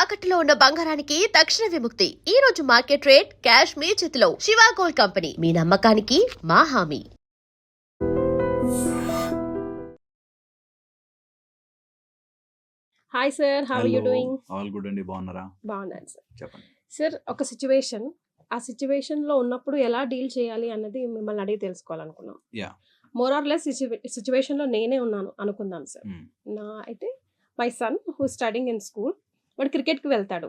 తాకట్టులో ఉన్న బంగారానికి తక్షణ విముక్తి. ఈ రోజు మార్కెట్ రేట్ క్యాష్ మీ చేతిలో. శివ గోల్డ్ కంపెనీ, మీ నమ్మకానికి మా హామీ. Hi sir, how are you doing? All good అండి, బాగున్నారా? బాగున్నాను సార్. చెప్పండి సార్, ఒక సిచ్యువేషన్, ఆ సిచ్యువేషన్లో ఉన్నప్పుడు ఎలా డీల్ చేయాలి అన్నది మిమ్మల్ని అడిగి తెలుసుకోవాలనుకున్నాం. యా మోర్ ఆర్ లెస్ సిచ్యువేషన్లో నేనే ఉన్నాను అనుకుందాం సార్. నా అయితే my son who studying in school, వాడు క్రికెట్కి వెళ్తాడు,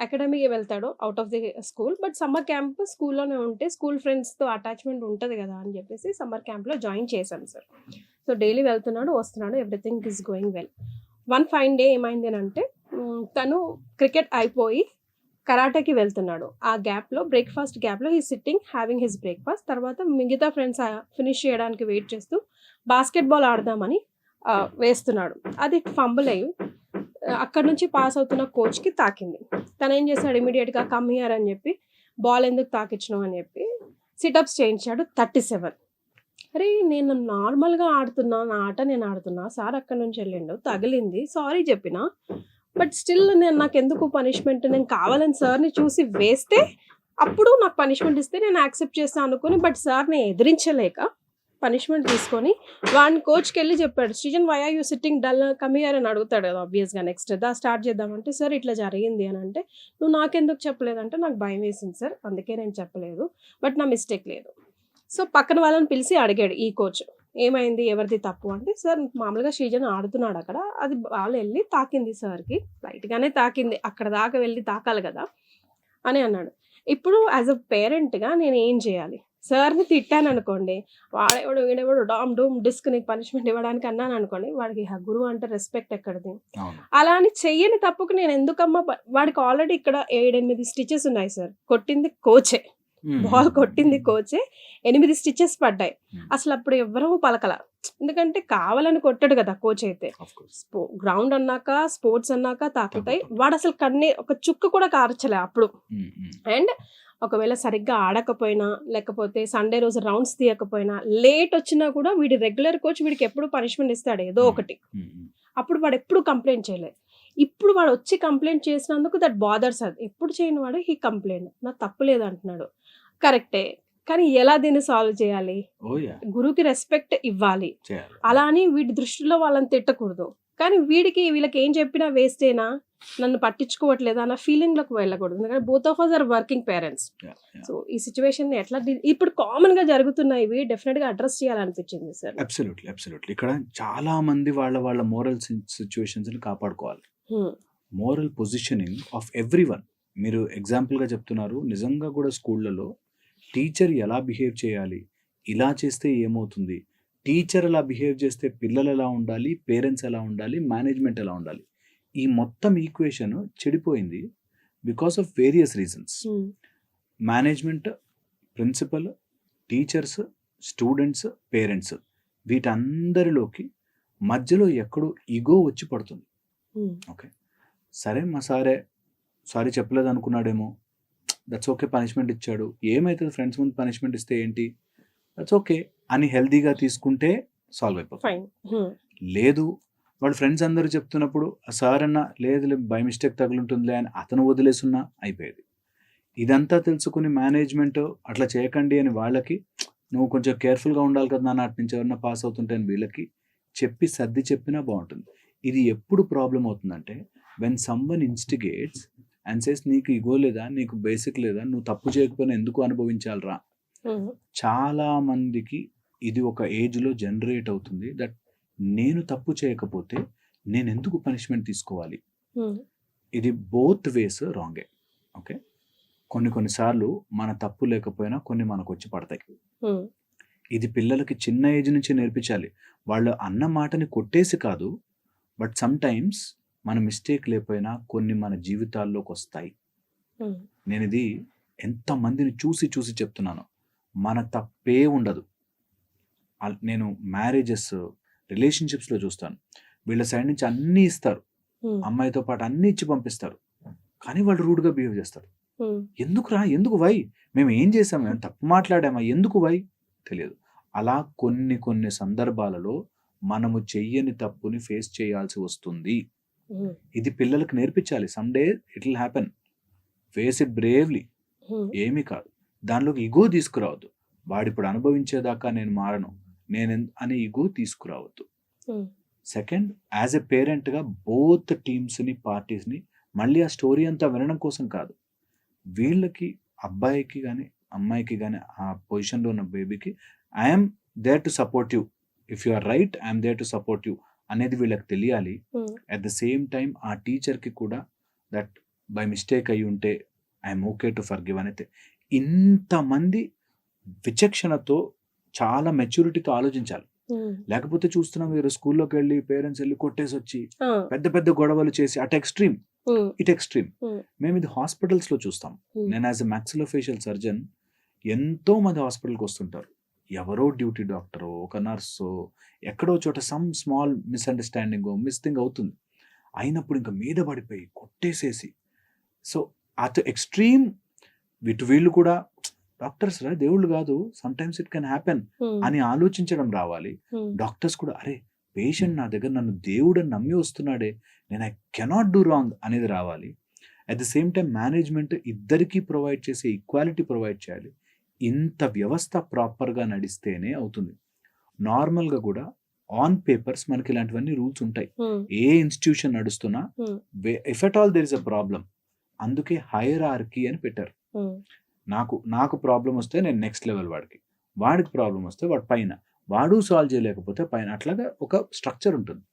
అకాడమీకి వెళ్తాడు out of the school. But summer camp స్కూల్లోనే ఉంటే స్కూల్ ఫ్రెండ్స్తో అటాచ్మెంట్ ఉంటుంది కదా అని చెప్పేసి సమ్మర్ క్యాంప్లో జాయిన్ చేశాం సార్. సో డైలీ వెళ్తున్నాడు, వస్తున్నాడు, everything is going well. One fine day ఏమైంది అంటే తను క్రికెట్ అయిపోయి కరాటేకి వెళ్తున్నాడు. ఆ గ్యాప్లో, బ్రేక్ఫాస్ట్ గ్యాప్లో he sitting having his breakfast. తర్వాత మిగతా ఫ్రెండ్స్ ఫినిష్ చేయడానికి వెయిట్ చేస్తూ బాస్కెట్బాల్ ఆడదామని వేస్తున్నాడు. అది ఫంబుల్ అయ్యి అక్కడ నుంచి పాస్ అవుతున్న కోచ్కి తాకింది. తను ఏం చేశాడు, ఇమీడియట్గా కమ్ హియర్ అని చెప్పి, బాల్ ఎందుకు తాకించడం అని చెప్పి సిటప్స్ చేయించాడు. 37. అరే, నేను నార్మల్గా ఆడుతున్నా, నా ఆట నేను ఆడుతున్నా, సార్ అక్కడ నుంచి వెళ్ళిండు, తగిలింది, సారీ చెప్పిన, బట్ స్టిల్ నాకు ఎందుకు పనిష్మెంట్, నేను కావాలని సార్ని చూసి వేస్తే అప్పుడు నాకు పనిష్మెంట్ ఇస్తే నేను యాక్సెప్ట్ చేస్తాను అనుకుని, బట్ సార్ని ఎదిరించలేక పనిష్మెంట్ తీసుకొని వాడిని కోచ్కి వెళ్ళి చెప్పాడు, Srijan why are you sitting dull, come here అని అడుగుతాడు కదా ఆబ్వియస్గా. నెక్స్ట్ స్టార్ట్ చేద్దామంటే, సార్ ఇట్లా జరిగింది అని అంటే, నువ్వు నాకెందుకు చెప్పలేదంటే, నాకు భయం వేసింది సార్, అందుకే నేను చెప్పలేదు, బట్ నా మిస్టేక్ లేదు. సో పక్కన వాళ్ళని పిలిచి అడిగాడు ఈ కోచ్, ఏమైంది, ఎవరిది తప్పు అంటే, సార్ మామూలుగా శ్రీజన్ ఆడుతున్నాడు అక్కడ, అది బాల్ వెళ్ళి తాకింది సార్కి, లైట్గానే తాకింది, అక్కడ దాకా వెళ్ళి తాకాలి కదా అని అన్నాడు. ఇప్పుడు యాజ్ అ పేరెంట్గా నేను ఏం చేయాలి? సార్ని తిట్టాను అనుకోండి, వీడెవడు డామ్ డూమ్ డిస్క్ నీకు పనిష్మెంట్ ఇవ్వడానికి అన్నాను అనుకోండి, వాడికి గురువు అంటే రెస్పెక్ట్ ఎక్కడిది? అలా అని చెయ్యని తప్పుకు నేను ఎందుకమ్మా, వాడికి ఆల్రెడీ ఇక్కడ 7-8 స్టిచెస్ ఉన్నాయి సార్. కొట్టింది కోచే, బాల్ కొట్టింది కోచే, 8 స్టిచెస్ పడ్డాయి. అసలు అప్పుడు ఎవ్వరూ పలకల, ఎందుకంటే కావాలని కొట్టాడు కదా కోచ్. అయితే గ్రౌండ్ అన్నాక, స్పోర్ట్స్ అన్నాక తాకుతాయి. వాడు అసలు కన్నీ ఒక చుక్క కూడా కార్చలే అప్పుడు. అండ్ ఒకవేళ సరిగ్గా ఆడకపోయినా, లేకపోతే సండే రోజు రౌండ్స్ తీయకపోయినా, లేట్ వచ్చినా కూడా వీడి రెగ్యులర్ కోచ్ వీడికి ఎప్పుడు పనిష్మెంట్ ఇస్తాడు ఏదో ఒకటి. అప్పుడు వాడు ఎప్పుడు కంప్లైంట్ చేయలేదు. ఇప్పుడు వాడు వచ్చి కంప్లైంట్ చేసినందుకు దట్ బాదర్స్. అది ఎప్పుడు చేయని వాడు హీ కంప్లైంట్, నాకు తప్పు లేదు అంటున్నాడు, కరెక్టే. కానీ ఎలా దీన్ని సాల్వ్ చేయాలి? గురువుకి రెస్పెక్ట్ ఇవ్వాలి, అలా అని వీడి దృష్టిలో వాళ్ళని తిట్టకూడదు. కానీ వీళ్ళకి ఏం చెప్పినా వేస్టేనా, నన్ను పట్టించుకోవట్లేదు అన్న ఫీలింగ్లోకి వెళ్ళకూడదు. ఎందుకంటే both of us are working parents. So ఈ సిచ్యువేషన్ ఎట్లా ఇప్పుడు కామన్ గా జరుగుతున్నాయి, ఇవి డెఫినెట్ గా అడ్రస్ చేయాలనిపించింది సార్. అబ్సల్యూట్లీ. ఇక్కడ చాలా మంది వాళ్ళ మోరల్ సిచ్యువేషన్స్ ని కాపాడుకోవాలి. Moral positioning of everyone. మీరు ఎగ్జాంపుల్ గా చెప్తున్నారు, నిజంగా కూడా స్కూళ్ళలో టీచర్ ఎలా బిహేవ్ చేయాలి, ఇలా చేస్తే ఏమవుతుంది, టీచర్ ఎలా బిహేవ్ చేస్తే పిల్లలు ఎలా ఉండాలి, పేరెంట్స్ ఎలా ఉండాలి, మేనేజ్మెంట్ ఎలా ఉండాలి, ఈ మొత్తం ఈక్వేషన్ చెడిపోయింది because of various reasons. Management, principal, teachers, students, parents, వీటందరిలోకి మధ్యలో ఎక్కడో ఈగో వచ్చి పడుతుంది. ఓకే, సరే మా సారీ చెప్పలేదు అనుకున్నాడేమో, దట్స్ ఓకే, పనిష్మెంట్ ఇచ్చాడు, ఏమవుతుంది, ఫ్రెండ్స్ ముందు పనిష్మెంట్ ఇస్తే ఏంటి, దట్స్ ఓకే అని హెల్దీగా తీసుకుంటే సాల్వ్ అయిపోతుంది. లేదు, వాడు ఫ్రెండ్స్ అందరూ చెప్తున్నప్పుడు సార్ అన్న లేదు బై మిస్టేక్ తగులుంటుందిలే అని అతను వదిలేసున్నా అయిపోయేది. ఇదంతా తెలుసుకుని మేనేజ్మెంట్ అట్లా చేయకండి అని వాళ్ళకి, నువ్వు కొంచెం కేర్ఫుల్గా ఉండాలి కదా నాన్న, అటు నుంచి ఎవరన్నా పాస్ అవుతుంటే అని వీళ్ళకి చెప్పి సర్ది చెప్పినా బాగుంటుంది. ఇది ఎప్పుడు ప్రాబ్లం అవుతుందంటే, when someone instigates and says నీకు ఇగో లేదా, నీకు బేసిక్ లేదా, నువ్వు తప్పు చేయకపోయినా ఎందుకు అనుభవించాలరా. చాలా మందికి ఇది ఒక ఏజ్లో జనరేట్ అవుతుంది, దట్ నేను తప్పు చేయకపోతే నేను ఎందుకు పనిష్మెంట్ తీసుకోవాలి. ఇది బోత్ వేస్ రాంగే. ఓకే, కొన్నిసార్లు మన తప్పు లేకపోయినా కొన్ని మనకు వచ్చి పడతాయి. ఇది పిల్లలకి చిన్న ఏజ్ నుంచి నేర్పించాలి. వాళ్ళు అన్న మాటని కొట్టేసి కాదు, బట్ సమ్ టైమ్స్ మన మిస్టేక్ లేకపోయినా కొన్ని మన జీవితాల్లోకి వస్తాయి. నేను ఇది ఎంతమందిని చూసి చెప్తున్నాను, మన తప్పే ఉండదు. నేను మ్యారేజెస్, రిలేషన్షిప్స్లో చూస్తాను, వీళ్ళ సైడ్ నుంచి అన్నీ ఇస్తారు, అమ్మాయితో పాటు అన్నీ ఇచ్చి పంపిస్తారు, కానీ వాళ్ళు రూడ్గా బిహేవ్ చేస్తారు. ఎందుకు వై, మేము ఏం చేసాము, మేము తప్పు మాట్లాడామా, ఎందుకు వై తెలియదు. అలా కొన్ని సందర్భాలలో మనము చెయ్యని తప్పుని ఫేస్ చేయాల్సి వస్తుంది. ఇది పిల్లలకు నేర్పించాలి. Some day it will happen. Face it bravely. ఏమీ కాదు. దానిలోకి ఇగో తీసుకురావద్దు. వాడిప్పుడు అనుభవించేదాకా నేను మారను, అని ఇగో తీసుకురావద్దు. సెకండ్, యాజ్ ఎ పేరెంట్గా బోత్ టీమ్స్ని, పార్టీస్ని మళ్ళీ ఆ స్టోరీ అంతా వినడం కోసం కాదు, వీళ్ళకి అబ్బాయికి కానీ అమ్మాయికి కానీ ఆ పొజిషన్లో ఉన్న బేబీకి I'm there to support you, if you are right I'm there to support you అనేది వీళ్ళకి తెలియాలి. అట్ ద సేమ్ టైం ఆ టీచర్కి కూడా దట్ బై మిస్టేక్ అయి ఉంటే ఐఎమ్ ఓకే టు ఫర్గివ్ అనేది. ఇంతమంది విచక్షణతో చాలా మెచ్యూరిటీతో ఆలోచించాలి. లేకపోతే చూస్తున్నాం మీరు స్కూల్లోకి వెళ్ళి పేరెంట్స్ వెళ్ళి కొట్టేసి వచ్చి పెద్ద పెద్ద గొడవలు చేసి అటు ఎక్స్ట్రీమ్ ఇటు ఎక్స్ట్రీమ్. మేము ఇది హాస్పిటల్స్ లో చూస్తాం. నేను యాజ్ ఎ మ్యాక్సిలోఫేషియల్ సర్జన్ ఎంతో మంది హాస్పిటల్కి వస్తుంటారు. ఎవరో డ్యూటీ డాక్టరో ఒక నర్సో ఎక్కడో చోట సమ్ స్మాల్ మిస్అండర్స్టాండింగ్ మిస్థింగ్ అవుతుంది. అయినప్పుడు ఇంకా మీద పడిపోయి కొట్టేసేసి, సో అటు ఎక్స్ట్రీమ్ వీళ్ళు కూడా డాక్టర్స్ రా దేవుళ్ళు కాదు, some times it can happen అని ఆలోచించడం రావాలి. డాక్టర్స్ కూడా అరే పేషెంట్ నా దగ్గర నన్ను దేవుడు అని నమ్మి వస్తున్నాడే, నేను ఐ కెనాట్ డూ రాంగ్ అనేది రావాలి. At the same time management ఇద్దరికీ ప్రొవైడ్ చేసే ఈక్వాలిటీ ప్రొవైడ్ చేయాలి. ఇంత వ్యవస్థ ప్రాపర్గా నడిస్తేనే అవుతుంది. నార్మల్గా కూడా ఆన్ పేపర్స్ మనకి ఇలాంటివన్నీ రూల్స్ ఉంటాయి. ఏ ఇన్స్టిట్యూషన్ నడుస్తున్నా if at all there is a problem, అందుకే హైరార్కీ అని పెట్టారు. నాకు ప్రాబ్లం వస్తే నేను నెక్స్ట్ లెవెల్ వాడికి ప్రాబ్లం వస్తే వాడు పైన, వాడు సాల్వ్ చేయలేకపోతే పైన, అట్లాగా ఒక స్ట్రక్చర్ ఉంటుంది.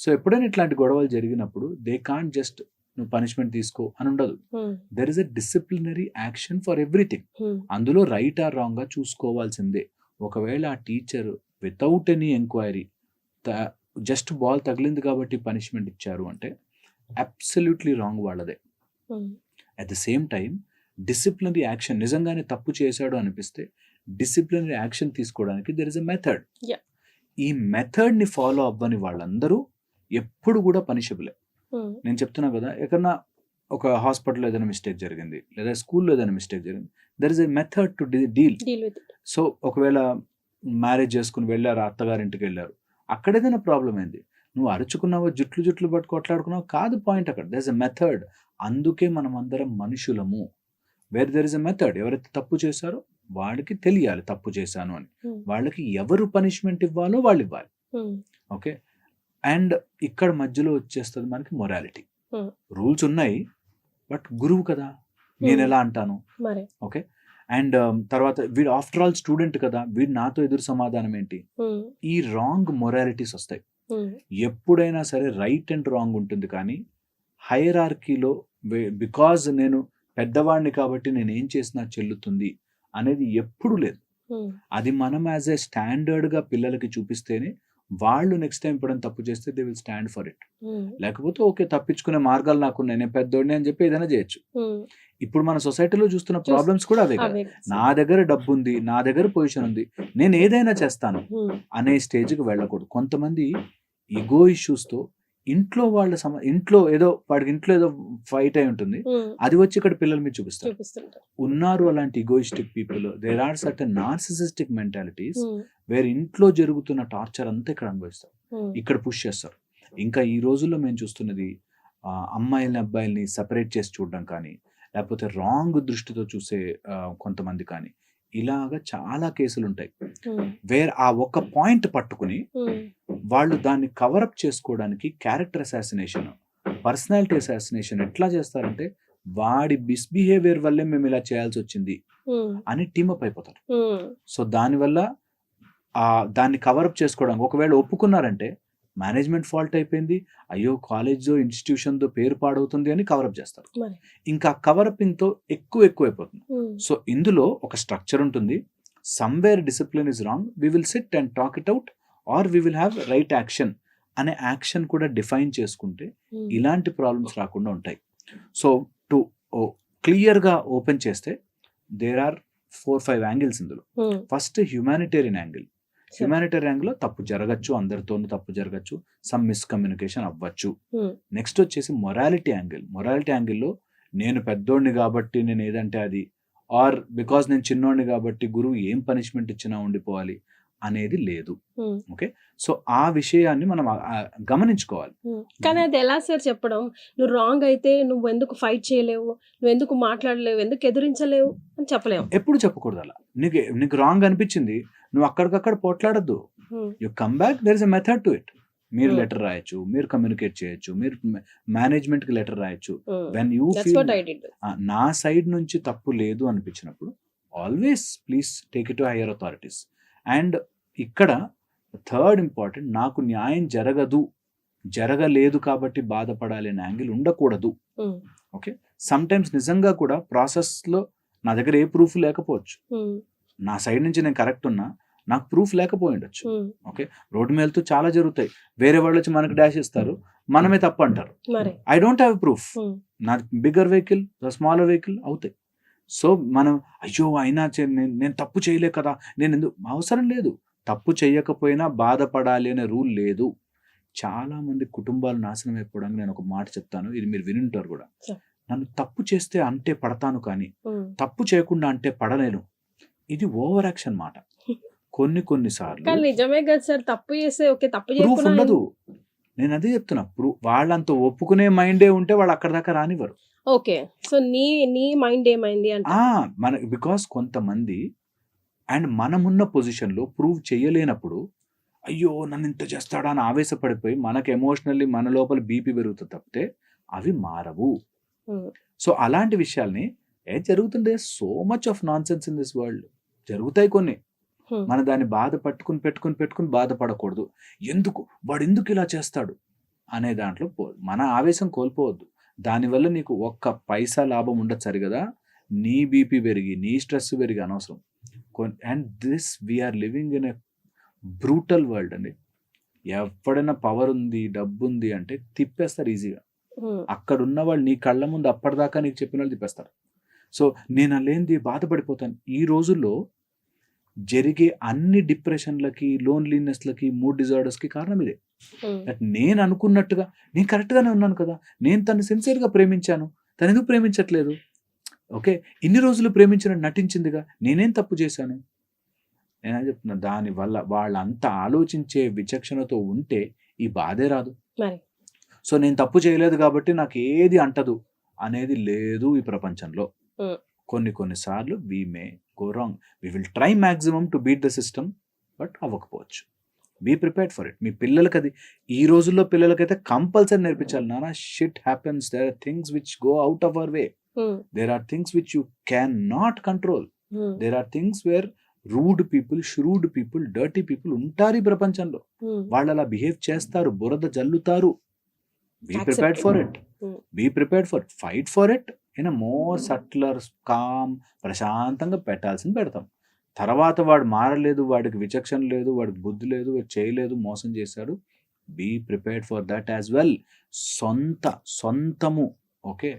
సో ఎప్పుడైనా ఇట్లాంటి గొడవలు జరిగినప్పుడు దే కాంట్ జస్ట్ నువ్వు పనిష్మెంట్ తీసుకో అని ఉండదు. There is a disciplinary action for everything. అందులో రైట్ ఆర్ రాంగ్ గా చూసుకోవాల్సిందే. ఒకవేళ ఆ teacher without any enquiry just ball తగిలింది కాబట్టి పనిష్మెంట్ ఇచ్చారు అంటే అబ్సల్యూట్లీ రాంగ్ వాళ్ళదే. At the same time disciplinary action, నిజంగానే తప్పు చేశాడు అనిపిస్తే డిసిప్లినరీ యాక్షన్ తీసుకోవడానికి దెర్ ఇస్ ఎ మెథడ్. ఈ మెథడ్ ని ఫాలో అవ్వని వాళ్ళందరూ ఎప్పుడు కూడా పనిషబులే. నేను చెప్తున్నా కదా, ఎక్కడన్నా ఒక హాస్పిటల్లో ఏదైనా మిస్టేక్ జరిగింది లేదా స్కూల్లో ఏదైనా మిస్టేక్ జరిగింది, there is a method to deal. So ఒకవేళ మ్యారేజ్ చేసుకుని వెళ్ళారు, అత్తగారింటికి వెళ్ళారు, అక్కడ ఏదైనా ప్రాబ్లం అయింది, నువ్వు అరుచుకున్నావో జుట్లు పట్టు కొట్లాడుకున్నావు కాదు పాయింట్. అక్కడ దెర్ ఇస్ ఎ మెథడ్. అందుకే మనం అందరం మనుషులము. Where there is a method. ఎవరైతే తప్పు చేశారో వాడికి తెలియాలి తప్పు చేశాను అని. వాళ్ళకి ఎవరు పనిష్మెంట్ ఇవ్వాలో వాళ్ళు ఇవ్వాలి. ఓకే. అండ్ ఇక్కడ మధ్యలో వచ్చేస్తుంది మనకి మొరాలిటీ. రూల్స్ ఉన్నాయి, బట్ గురువు కదా, నేను ఎలా అంటాను. ఓకే. అండ్ తర్వాత వీడు ఆఫ్టర్ ఆల్ స్టూడెంట్ కదా, వీడు నాతో ఎదురు సమాధానం ఏంటి. ఈ రాంగ్ మొరాలిటీస్ వస్తాయి. ఎప్పుడైనా సరే రైట్ అండ్ రాంగ్ ఉంటుంది, కానీ హైరార్కీలో బికాజ్ నేను పెద్దవాడిని కాబట్టి నేను ఏం చేసినా చెల్లుతుంది అనేది ఎప్పుడు లేదు. అది మనం యాజ్ ఏ స్టాండర్డ్ గా పిల్లలకి చూపిస్తేనే వాళ్ళు నెక్స్ట్ టైం ఎప్పుడైనా తప్పు చేస్తే they will stand for it. లేకపోతే ఓకే తప్పించుకునే మార్గాలు నాకున్నాయి, నేను పెద్దోడిని అని చెప్పి ఏదైనా చేయొచ్చు. ఇప్పుడు మన సొసైటీలో చూస్తున్న ప్రాబ్లమ్స్ కూడా అవే కదా. నా దగ్గర డబ్బు ఉంది, నా దగ్గర పొజిషన్ ఉంది, నేను ఏదైనా చేస్తాను అనే స్టేజ్కి వెళ్ళకూడదు. కొంతమంది ఈగో ఇష్యూస్తో ఇంట్లో ఏదో వాడికి ఇంట్లో ఏదో ఫైట్ అయి ఉంటుంది, అది వచ్చి ఇక్కడ పిల్లల మీద చూపిస్తారు. ఉన్నారు అలాంటి egoistic people. There are certain narcissistic mentalities where ఇంట్లో జరుగుతున్న టార్చర్ అంతా ఇక్కడ అనుభవిస్తారు, ఇక్కడ పుష్ చేస్తారు. ఇంకా ఈ రోజుల్లో మేము చూస్తున్నది అమ్మాయిల్ని అబ్బాయిల్ని సెపరేట్ చేసి చూడడం కానీ, లేకపోతే రాంగ్ దృష్టితో చూసే కొంతమంది కానీ, ఇలాగా చాలా కేసులు ఉంటాయి. వేర్ ఆ ఒక్క పాయింట్ పట్టుకుని వాళ్ళు దాన్ని కవరప్ చేసుకోవడానికి క్యారెక్టర్ అసాసినేషన్, పర్సనాలిటీ అసాసినేషన్ ఎట్లా చేస్తారంటే, వాడి మిస్బిహేవియర్ వల్లే మేము ఇలా చేయాల్సి వచ్చింది అని టీమప్ అయిపోతారు. సో దానివల్ల దాన్ని కవరప్ చేసుకోవడానికి ఒకవేళ ఒప్పుకున్నారంటే మేనేజ్మెంట్ ఫాల్ట్ అయిపోయింది, అయ్యో కాలేజ్లో ఇన్స్టిట్యూషన్తో పేరు పాడవుతుంది అని కవరప్ చేస్తారు. ఇంకా కవరపింగ్తో ఎక్కువైపోతుంది. సో ఇందులో ఒక స్ట్రక్చర్ ఉంటుంది. Somewhere discipline is wrong, we will sit and talk it out, or we will have right action అనే యాక్షన్ కూడా డిఫైన్ చేసుకుంటే ఇలాంటి ప్రాబ్లమ్స్ రాకుండా ఉంటాయి. సో టు క్లియర్గా ఓపెన్ చేస్తే దేర్ ఆర్ 4-5 యాంగిల్స్ ఇందులో. First humanitarian angle. హ్యుమానిటేరియన్ యాంగిల్లో తప్పు జరగచ్చు, అందరితోనూ తప్పు జరగచ్చు, సమ్ మిస్కమ్యూనికేషన్ అవ్వచ్చు. నెక్స్ట్ వచ్చేసి మొరాలిటీ యాంగిల్. మొరాలిటీ యాంగిల్లో నేను పెద్దోడిని కాబట్టి నేను ఏదంటే అది, ఆర్ బికాజ్ నేను చిన్నోడిని కాబట్టి గురువు ఏం పనిష్మెంట్ ఇచ్చినా ఉండిపోవాలి అనేది లేదు. ఓకే, సో ఆ విషయాన్ని మనం గమనించుకోవాలి. కానీ అది ఎలా సార్ చెప్పడం? నువ్వు రాంగ్ అయితే నువ్వు ఎందుకు ఫైట్ చేయలేవు, నువ్వు ఎందుకు మాట్లాడలేవు, ఎందుకు ఎదిరించలేవు అని చెప్పలేము. ఎప్పుడు చెప్పకూడదు అలా. నీకు రాంగ్ అనిపించింది, నువ్వు అక్కడికక్కడ పోట్లాడద్దు. You come back, there is a method to it. మీరు లెటర్ రాయొచ్చు, మీరు కమ్యూనికేట్ చేయొచ్చు, మీరు మేనేజ్మెంట్ కి లెటర్ రాయొచ్చు. వెన్ యూ ఫీల్ నా సైడ్ నుంచి తప్పు లేదు అనిపించినప్పుడు always please take it to higher authorities. And ఇక్కడ థర్డ్ ఇంపార్టెంట్, నాకు న్యాయం జరగలేదు కాబట్టి బాధపడాలి అనే యాంగిల్ ఉండకూడదు. ఓకే, సమ్ టైమ్స్ నిజంగా కూడా ప్రాసెస్ లో నా దగ్గర ఏ ప్రూఫ్ లేకపోవచ్చు, నా సైడ్ నుంచి నేను కరెక్ట్ ఉన్నా నాకు ప్రూఫ్ లేకపోయి ఉండొచ్చు. ఓకే, రోడ్డు మీద వెళ్తూ చాలా జరుగుతాయి, వేరే వాళ్ళు వచ్చి మనకు డాష్ ఇస్తారు, మనమే తప్పు అంటారు. ఐ డోంట్ హ్యావ్ ప్రూఫ్, నా బిగ్గర్ వెహికల్ స్మాలర్ వెహికల్ అవుతాయి. సో మనం అయ్యో అయినా నేను తప్పు చేయలే కదా, నేను ఎందుకు, అవసరం లేదు. తప్పు చేయకపోయినా బాధపడాలి అనే రూల్ లేదు. చాలా మంది కుటుంబాలు నాశనం అయిపోవడానికి నేను ఒక మాట చెప్తాను, ఇది మీరు వినుంటారు కూడా. నన్ను తప్పు చేస్తే అంటే పడతాను, కానీ తప్పు చేయకుండా అంటే పడలేను. ఇది ఓవర్ యాక్షన్ మాట. కొన్ని సార్లు నిజమే కదా సార్, తప్పు చేస్తే ఓకే, తప్పు ప్రూఫ్ ఉండదు. నేను అదే చెప్తున్నా, వాళ్ళంతా ఒప్పుకునే మైండే ఉంటే వాళ్ళు అక్కడ దాకా రానివ్వరు. ఓకే, సో నీ మైండ్ ఏమైంది అంటే మన బికాస్ కొంతమంది అండ్ మనమున్న పొజిషన్ లో ప్రూవ్ చేయలేనప్పుడు అయ్యో నన్ను ఇంత చేస్తాడా అని ఆవేశపడిపోయి మనకు ఎమోషనల్లీ మన లోపల బీపీ పెరుగుతుంది తప్పితే అవి మారవు. సో అలాంటి విషయాల్ని జరుగుతుండే so much of nonsense in this world జరుగుతాయి కొన్ని. మన దాన్ని బాధ పెట్టుకుని బాధపడకూడదు. వాడు ఎందుకు ఇలా చేస్తాడు అనే దాంట్లో మన ఆవేశం కోల్పోవద్దు. దానివల్ల నీకు ఒక్క పైసా లాభం ఉండదు సరిగదా, నీ బీపీ పెరిగి నీ స్ట్రెస్ పెరిగి అనవసరం. And this we are living in a brutal world అండి. ఎప్పుడైనా పవర్ ఉంది, డబ్బు ఉంది అంటే తిప్పేస్తారు ఈజీగా. అక్కడ ఉన్న వాళ్ళు నీ కళ్ళ ముందు అప్పటిదాకా నీకు చెప్పిన వాళ్ళు తిప్పేస్తారు. సో నేను అలేంది బాధపడిపోతాను. ఈ రోజుల్లో జరిగే అన్ని డిప్రెషన్లకి, లోన్లీనెస్లకి, మూడ్ డిజార్డర్స్కి కారణం ఇదే. నేను అనుకున్నట్టుగా నేను కరెక్ట్గానే ఉన్నాను కదా, నేను తను సిన్సియర్గా ప్రేమించాను, తను ఎందుకు ప్రేమించట్లేదు? ఓకే, ఇన్ని రోజులు ప్రేమించినట్టు నటించిందిగా, నేనేం తప్పు చేశాను? నేనే చెప్తున్నా, దానివల్ల వాళ్ళంతా ఆలోచించే విచక్షణతో ఉంటే ఈ బాధే రాదు. సో నేను తప్పు చేయలేదు కాబట్టి నాకు ఏది అంటదు అనేది లేదు ఈ ప్రపంచంలో. కొన్నిసార్లు we may go wrong, we will try maximum to beat the system, but అవ్వకపోవచ్చు. Be prepared for it. మీ పిల్లలకి అది ఈ రోజుల్లో పిల్లలకైతే కంపల్సరీ నేర్పించాలి. నానా shit happens, there are things which go out of our way, there are things which you can not control, there are things where rude people, shrewd people, dirty people ఉంటారు ఈ ప్రపంచంలో. వాళ్ళు అలా బిహేవ్ చేస్తారు, బురద జల్లుతారు. Be prepared for it, be prepared for it, fight for it in a more subtler, calm, ప్రశాంతంగా పెట్టాల్సింది పెడతాం. తర్వాత వాడు మారలేదు, వాడికి విచక్షణ లేదు, వాడికి బుద్ధి లేదు, వాడు చేయలేదు, మోసం చేశాడు, be prepared for that as well. సొంతము ఓకే,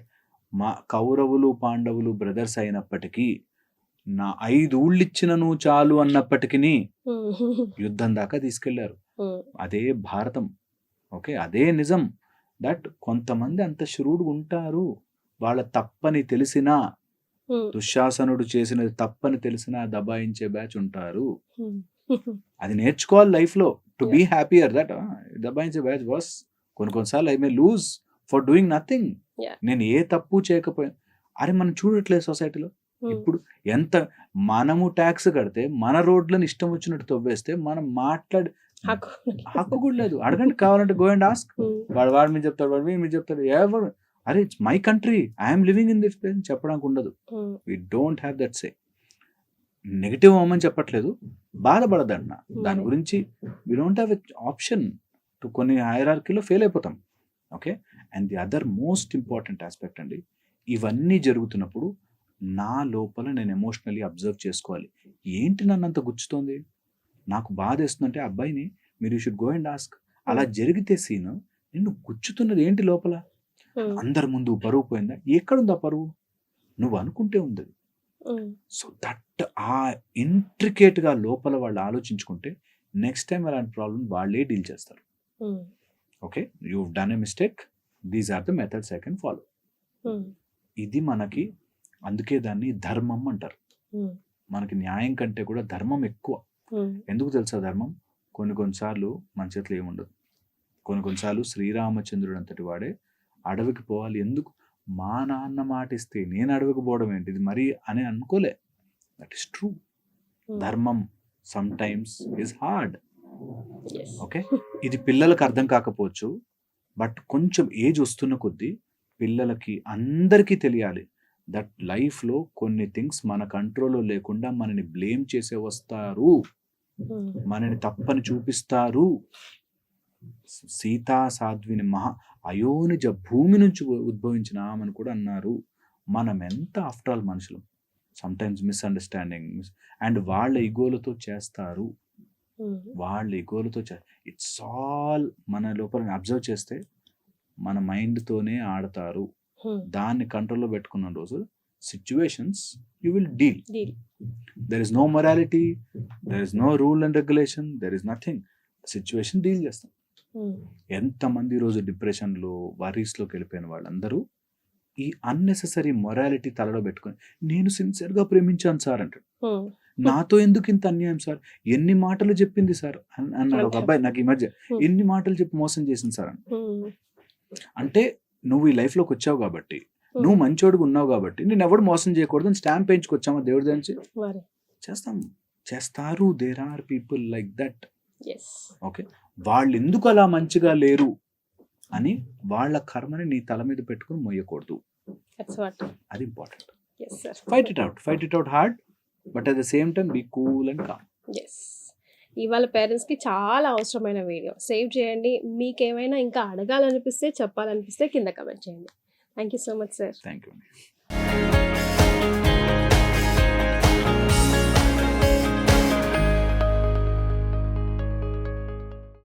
మా కౌరవులు పాండవులు బ్రదర్స్ అయినప్పటికీ, నా 5 ఊళ్ళు ఇచ్చిన నువ్వు చాలు అన్నప్పటికీ యుద్ధం దాకా తీసుకెళ్లారు. అదే భారతం. ఓకే, అదే నిజం. దట్ కొంతమంది అంత ష్రూడ్గా ఉంటారు, వాళ్ళ తప్పని తెలిసినా, దుశ్శాసనుడు చేసినది తప్పని తెలిసినా దబాయించే బ్యాచ్ ఉంటారు. అది నేర్చుకోవాలి లైఫ్ లో టు బీ హ్యాపీయర్. దట్ దబాయించే బ్యాచ్ వాస్ కొన్నిసార్లు I may lose for doing nothing. నేను ఏ తప్పు చేయకపోయాను. అరే మనం చూడట్లేదు సొసైటీలో ఇప్పుడు ఎంత, మనము ట్యాక్స్ కడితే మన రోడ్లను ఇష్టం వచ్చినట్టు తవ్వేస్తే మనం మాట్లాడి హక్కు కూడా లేదు. అడగండి కావాలంటే, గో అండ్ ఆస్క్. వాడు మీద చెప్తాడు, వాడు మీద చెప్తాడు, ఎవరు అరే it's my country, I'm living in this place చెప్పడానికి ఉండదు. We don't have that say. Negative అవ్వమని చెప్పట్లేదు, బాధపడదన్న దాని గురించి. We don't have a option to, కొన్ని హైరార్కీలో ఫెయిల్ అయిపోతాం. Okay, and the other most important aspect అండి, ఇవన్నీ జరుగుతున్నప్పుడు నా లోపల నేను ఎమోషనల్లీ అబ్జర్వ్ చేసుకోవాలి. ఏంటి నన్ను అంత గుచ్చుతోంది, నాకు బాధ వేస్తుందంటే అబ్బాయిని మీరు షుడ్ గో అండ్ ఆస్క్. అలా జరిగితే సీన్, నిన్ను గుచ్చుతున్నది ఏంటి లోపల? అందరి ముందు పరువు పోయిందా? ఎక్కడుందా పరువు? నువ్వు అనుకుంటే ఉంది. సో దట్ ఆ ఇంట్రికేట్ గా లోపల వాళ్ళు ఆలోచించుకుంటే నెక్స్ట్ టైం అలాంటి ప్రాబ్లం వాళ్ళే డీల్ చేస్తారు. Okay, you done a mistake, these are the methods I can follow. ఇది మనకి, అందుకే దాన్ని ధర్మం అంటారు. మనకి న్యాయం కంటే కూడా ధర్మం ఎక్కువ. ఎందుకు తెలుసా ధర్మం? కొన్ని కొన్నిసార్లు మన చేతిలో ఏముండదు. కొన్ని కొన్నిసార్లు శ్రీరామచంద్రుడు అంతటి వాడే అడవికి పోవాలి. ఎందుకు? మా నాన్న మాట ఇస్తే నేను అడవికి పోవడం ఏంటి, ఇది మరీ అని అనుకోలే. That is true. ధర్మం sometimes is hard. Okay, ఇది పిల్లలకు అర్థం కాకపోవచ్చు, బట్ కొంచెం ఏజ్ వస్తున్న కొద్దీ పిల్లలకి అందరికీ తెలియాలి దట్ లైఫ్లో కొన్ని థింగ్స్ మన కంట్రోల్లో లేకుండా మనని బ్లేమ్ చేసే వస్తారు, మనని తప్పని చూపిస్తారు. సీతా సాధ్విని అయోనిజ భూమి నుంచి ఉద్భవించిన ఆమెను కూడా అన్నారు. మనం ఎంత ఆఫ్టర్ ఆల్ మనుషులు, సమ్ టైమ్స్ మిస్అండర్స్టాండింగ్ అండ్ వాళ్ళ ఇగోలతో చేస్తారు. వాళ్ళ ఇగోలతో ఇట్స్ ఆల్ మన లోపల అబ్జర్వ్ చేస్తే మన మైండ్తోనే ఆడతారు. దాన్ని కంట్రోల్లో పెట్టుకున్న రోజు situations you will deal. There is no morality, there is no rule and regulation, there is nothing. Situation deal చేస్తాం. ఎంతమంది ఈరోజు డిప్రెషన్లో వరీస్లోకి వెళ్ళిపోయిన వాళ్ళందరూ ఈ అన్నెసెసరీ మొరాలిటీ తలలో పెట్టుకొని నేను సిన్సియర్గా ప్రేమించాను సార్ అంటాడు. నాతో ఎందుకు ఇంత అన్యాయం సార్, ఎన్ని మాటలు చెప్పింది సార్ అన్నాడు ఒక అబ్బాయి నాకు ఈ మధ్య. ఎన్ని మాటలు చెప్పి మోసం చేసింది సార్ అని. అంటే నువ్వు ఈ లైఫ్లోకి వచ్చావు కాబట్టి, నువ్వు మంచోడుగా ఉన్నావు కాబట్టి నేను ఎవడు మోసం చేయకూడదు అని స్టాంప్ వేయించుకొచ్చామా దేవుడి నుంచి చేస్తారు. There are people like that. Okay, వాళ్ళు ఎందుకు అలా మంచిగా లేరు అని వాళ్ళ కర్మని నీ తల మీద పెట్టుకుని మోయకూడదు. అది important. Fight it out hard, but at the same time be cool and calm. ఇవాళ పేరెంట్స్కి చాలా అవసరమైన వీడియో. సేవ్ చేయండి. మీకేమైనా ఇంకా అడగాలనిపిస్తే, చెప్పాలనిపిస్తే కింద కమెంట్ చేయండి. Thank you so much sir. Thank you.